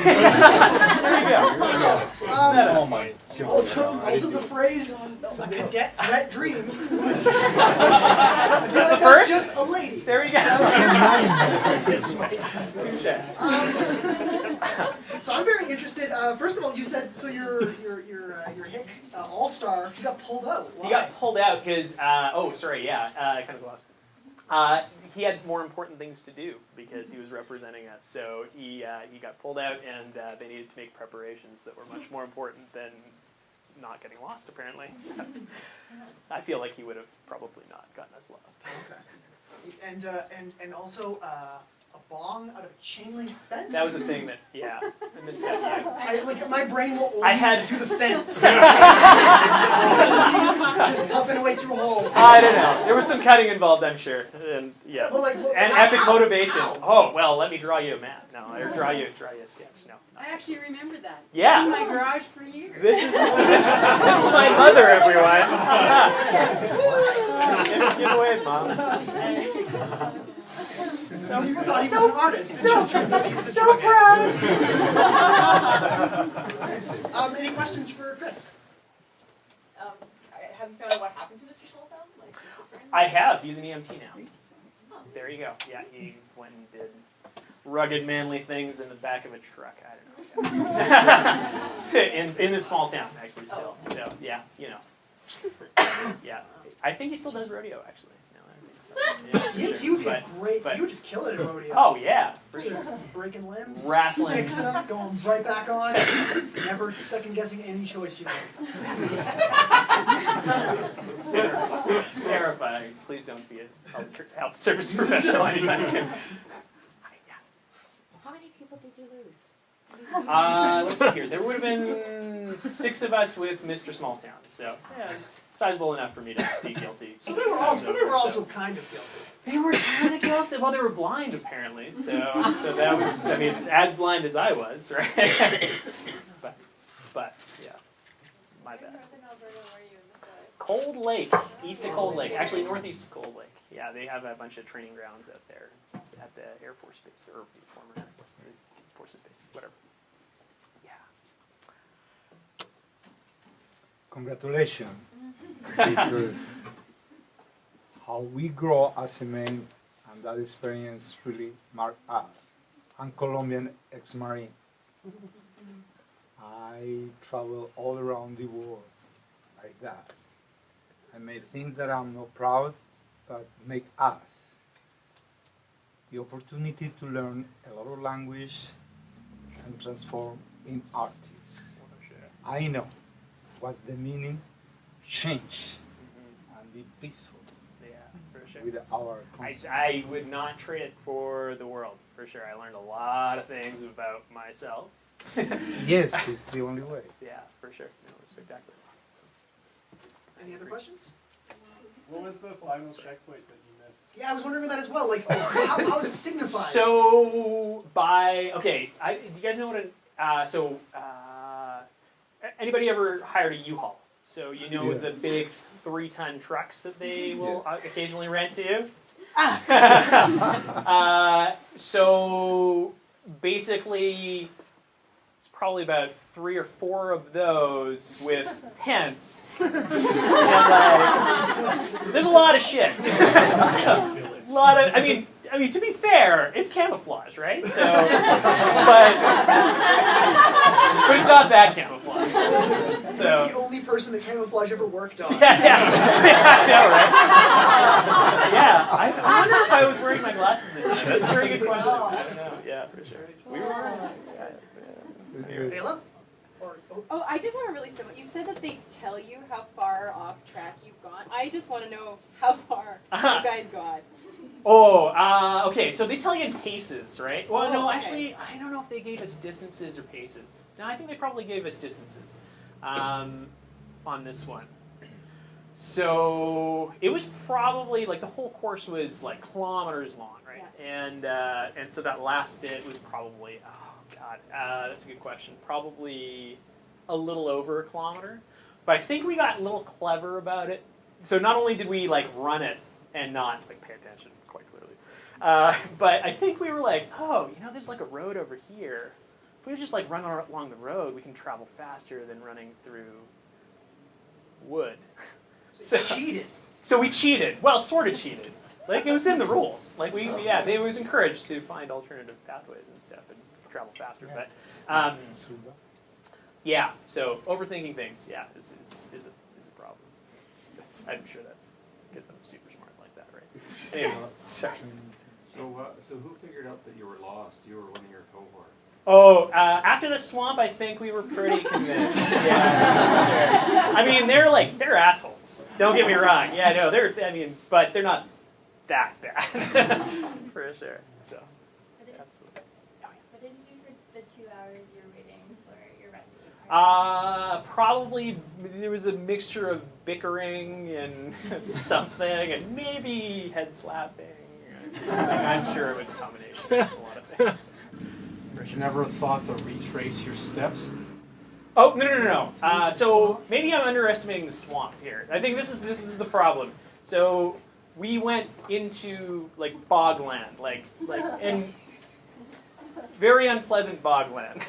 There you go. That's all my Also the phrase "a cadet's wet dream" was. That's the that's first? just a lady. There you go. Touche. So I'm very interested. First of all, you said so your Hick All-Star, he got pulled out. Why? He got pulled out because, I kind of lost. He had more important things to do because he was representing us. So he got pulled out, and they needed to make preparations that were much more important than not getting lost, apparently. So I feel like he would have probably not gotten us lost. Okay. And also a bong out of a chain link fence. That was a thing that, I missed that. Yeah. Like my brain will I only had do the fence. just puffing away through holes. I don't know. There was some cutting involved, I'm sure, and and epic motivation. How? Oh well, let me draw you a map. No, or draw you a sketch. No. I actually remember that. Yeah. In my garage for years. This is my mother, everyone. Give away, Mom. You thought he was an artist. So proud. Any questions for Chris? Have you found out what happened to Mr. Schultz? Like, I have. He's an EMT now. There you go. Yeah, he went and did rugged, manly things in the back of a truck. I don't know. in this small town, actually, still. So, yeah, Yeah. I think he still does rodeo, actually. EMT would be great. You would just kill it at rodeo. Oh, yeah. For just sure. breaking limbs, Wrestling. fixing them, going right back on, never second guessing any choice you make. Terrifying. Please don't be a health service professional anytime soon. how many people did you lose? Let's see here. There would have been 6 of us with Mr. Smalltown, so yeah, it's sizable enough for me to be guilty. So they were also kind of guilty. They were kind of guilty. Well, they were blind apparently, so that was, as blind as I was, right? but yeah, my bad. Cold Lake, east of Cold Lake, actually northeast of Cold Lake. Yeah, they have a bunch of training grounds out there at the Air Force Base or former Air Forces Base, whatever. Congratulations, because how we grow as a man and that experience really marked us. I'm Colombian ex-Marine. I travel all around the world like that. I may think that I'm not proud, but make us. The opportunity to learn a lot of language and transform in artists. I know what's the meaning, change, and be peaceful. Yeah, for sure. With our concept. I would not trade it for the world, for sure. I learned a lot of things about myself. Yes, it's the only way. Yeah, for sure. No, it was spectacular. Any other questions? What was the final checkpoint that you missed? Yeah, I was wondering that as well. Like, how is it signified? So, do you guys know what anybody ever hired a U-Haul? So the big 3-ton trucks that they will occasionally rent to? So basically, it's probably about 3 or 4 of those with tents. And there's a lot of shit. I mean, to be fair, it's camouflage, right? So, but it's not that camouflage. So the only person that camouflage ever worked on. Yeah, I know, right? Yeah, I wonder if I was wearing my glasses this time. That's a very good question. I don't know. Yeah, for sure. We were. Ayla? Oh, I just have a really simple. You said that they tell you how far off track you've gone. I just want to know how far you guys got. Oh, okay, so they tell you in paces, right? Well, no, okay. actually, I don't know if they gave us distances or paces. No, I think they probably gave us distances on this one. So it was probably, like, the whole course was, like, kilometers long, right? Yeah. And so that last bit was probably, oh, God, that's a good question. Probably a little over a kilometer. But I think we got a little clever about it. So not only did we, like, run it and not, like, pay attention quite clearly, but I think we were like, oh, there's, like, a road over here. if we just like run along the road, we can travel faster than running through wood. So you cheated. So we cheated. Well, sort of cheated. Like, it was in the rules. Like, they was encouraged to find alternative pathways and stuff and travel faster. But, yeah, so overthinking things, yeah, is a problem. I'm sure that's because I'm super smart like that, right? Anyway, sorry. So who figured out that you were lost? You were one of your cohort. Oh, after the swamp, I think we were pretty convinced. Yeah, sure. I mean, they're assholes. Don't get me wrong. Yeah, no, but they're not that bad, for sure. So, absolutely. What did you do for the 2 hours you were waiting for your rescue party? Probably there was a mixture of bickering and something, and maybe head slapping. I'm sure it was a combination of a lot of things. You never thought to retrace your steps? Oh, no. So maybe I'm underestimating the swamp here. I think this is the problem. So we went into like bogland, like in very unpleasant bogland,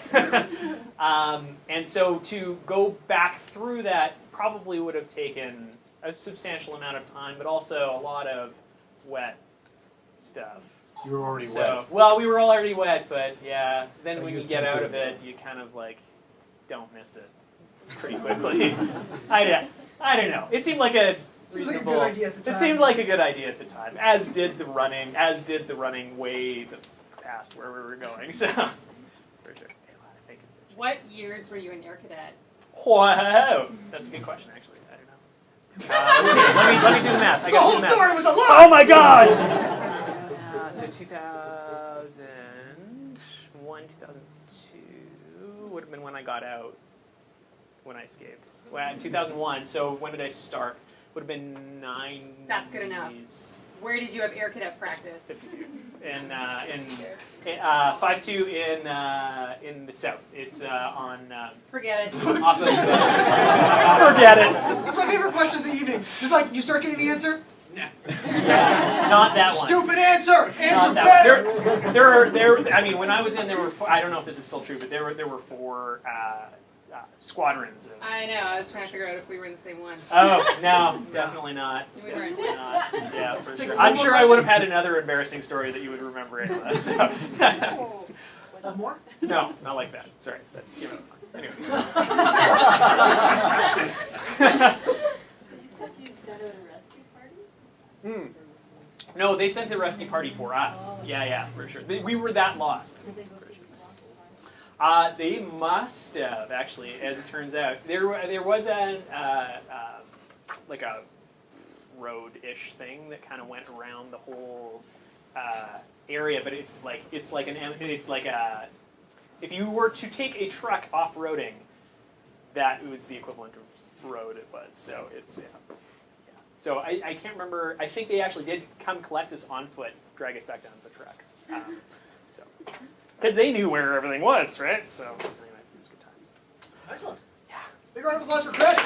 and so to go back through that probably would have taken a substantial amount of time, but also a lot of wet stuff. You were already So, wet. well, we were already wet, but yeah, then But when you you get think out it- of it, you kind of like don't miss it pretty quickly. I don't know. It seemed like a Seems like a reasonable. good idea at the time. It seemed like a good idea at the time, as did the running way past where we were going. So, for sure. I think it's What years were you an air cadet? Wow, that's a good question. Actually, I don't know. Let's see. Let me do the math. I The got whole to do the math. story was a lie! Oh my god! So 2001, 2002 would have been when I got out, when I escaped. Well, 2001, so when did I start? Would have been 90s. That's good enough. Where did you have air cadet practice? 52. In 5-2 in the south. It's on Forget it. off of forget it. That's my favorite question of the evening. Just like, you start getting the answer? Yeah, not that one. Stupid answer! Answer Not that better! one. There. I mean, when I was in, there were. I don't know if this is still true, but there were 4 squadrons. I know. I was trying to figure out if we were in the same one. Oh no, definitely not. We weren't. Definitely not. Yeah, for Take sure. one I'm more sure I would have question. had another embarrassing story that you would remember anyway. So. One more? No, not like that. Sorry. That's, anyway. So you said you sent out a rescue party? No, they sent a rescue party for us. Yeah, for sure. We were that lost. Did they go through the swamp or They must have, actually, as it turns out. There was like a road-ish thing that kind of went around the whole area, but it's like if you were to take a truck off-roading, that was the equivalent of road it was. So it's So I can't remember. I think they actually did come collect us on foot, drag us back down to the trucks. Because they knew where everything was, right? So anyway, it was good times. Excellent. Yeah. Big round of applause for Chris.